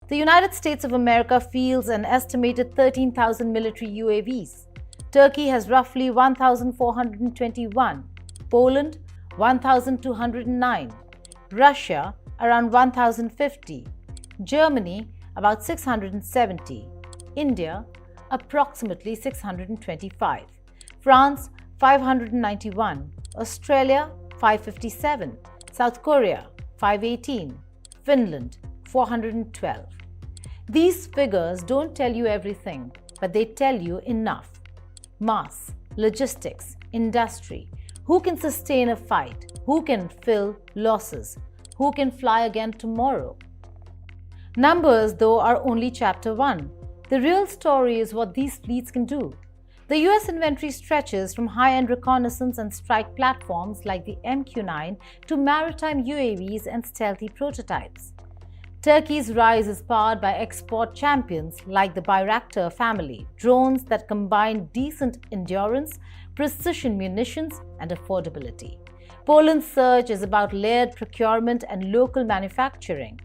The United States of America fields an estimated 13,000 military UAVs. Turkey has roughly 1,421. Poland, 1,209. Russia, around 1,050. Germany, about 670. India, approximately 625. France, 591. Australia, 557. South Korea, 518. Finland, 412. These figures don't tell you everything, but they tell you enough. Mass, logistics, industry. Who can sustain a fight? Who can fill losses? Who can fly again tomorrow? Numbers, though, are only chapter 1. The real story is what these fleets can do. The US inventory stretches from high-end reconnaissance and strike platforms like the MQ-9 to maritime UAVs and stealthy prototypes. Turkey's rise is powered by export champions like the Bayraktar family, drones that combine decent endurance, precision munitions, and affordability. Poland's surge is about layered procurement and local manufacturing.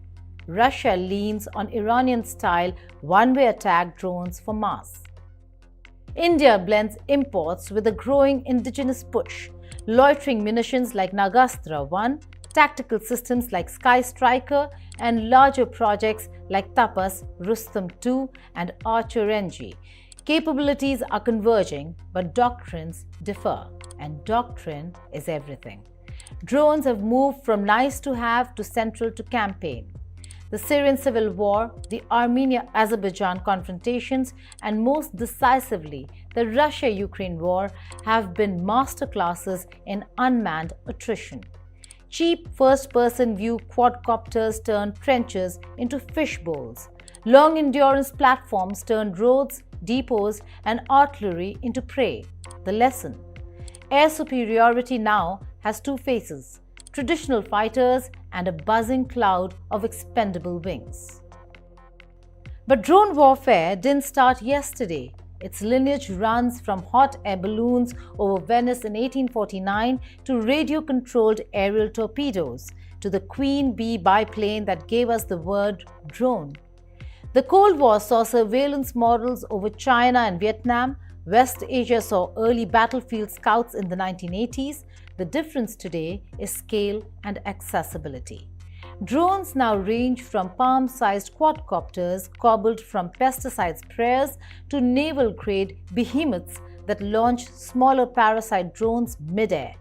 Russia leans on Iranian-style one-way attack drones for mass. India blends imports with a growing indigenous push, loitering munitions like Nagastra 1, tactical systems like Sky Striker, and larger projects like Tapas, Rustam 2, and Archer NG. Capabilities are converging, but doctrines differ, and doctrine is everything. Drones have moved from nice to have to central to campaign. The Syrian civil war, the Armenia-Azerbaijan confrontations, and most decisively, the Russia-Ukraine war have been masterclasses in unmanned attrition. Cheap first-person view quadcopters turned trenches into fish bowls. Long-endurance platforms turned roads, depots, and artillery into prey. The lesson: air superiority now has two faces: traditional fighters and a buzzing cloud of expendable wings. But drone warfare didn't start yesterday. Its lineage runs from hot air balloons over Venice in 1849 to radio-controlled aerial torpedoes to the Queen Bee biplane that gave us the word drone. The Cold War saw surveillance models over China and Vietnam. West Asia saw early battlefield scouts in the 1980s. The difference today is scale and accessibility. Drones now range from palm-sized quadcopters cobbled from pesticide sprayers to naval-grade behemoths that launch smaller parasite drones mid-air.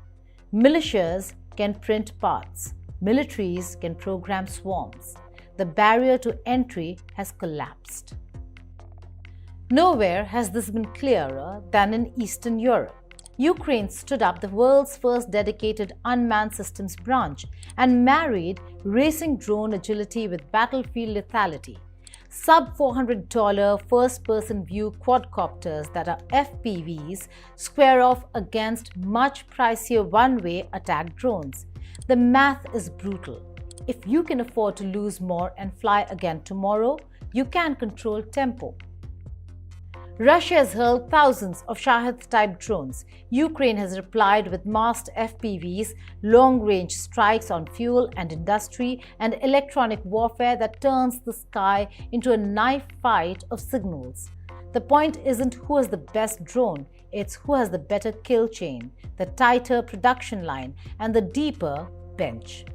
Militias can print parts. Militaries can program swarms. The barrier to entry has collapsed. Nowhere has this been clearer than in Eastern Europe. Ukraine stood up the world's first dedicated unmanned systems branch and married racing drone agility with battlefield lethality. Sub-$400 first-person view quadcopters that are FPVs square off against much pricier one-way attack drones. The math is brutal. If you can afford to lose more and fly again tomorrow, you can control tempo. Russia has hurled thousands of Shahed-type drones. Ukraine has replied with massed FPVs, long-range strikes on fuel and industry, and electronic warfare that turns the sky into a knife fight of signals. The point isn't who has the best drone, it's who has the better kill chain, the tighter production line, and the deeper bench.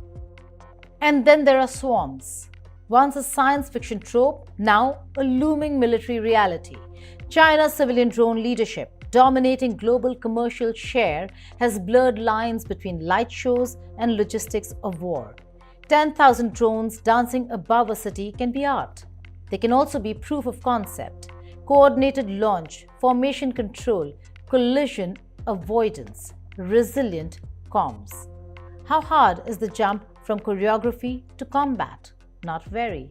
And then there are swarms. Once a science fiction trope, now a looming military reality. China's civilian drone leadership, dominating global commercial share, has blurred lines between light shows and logistics of war. 10,000 drones dancing above a city can be art. They can also be proof of concept, coordinated launch, formation control, collision avoidance, resilient comms. How hard is the jump from choreography to combat? Not very.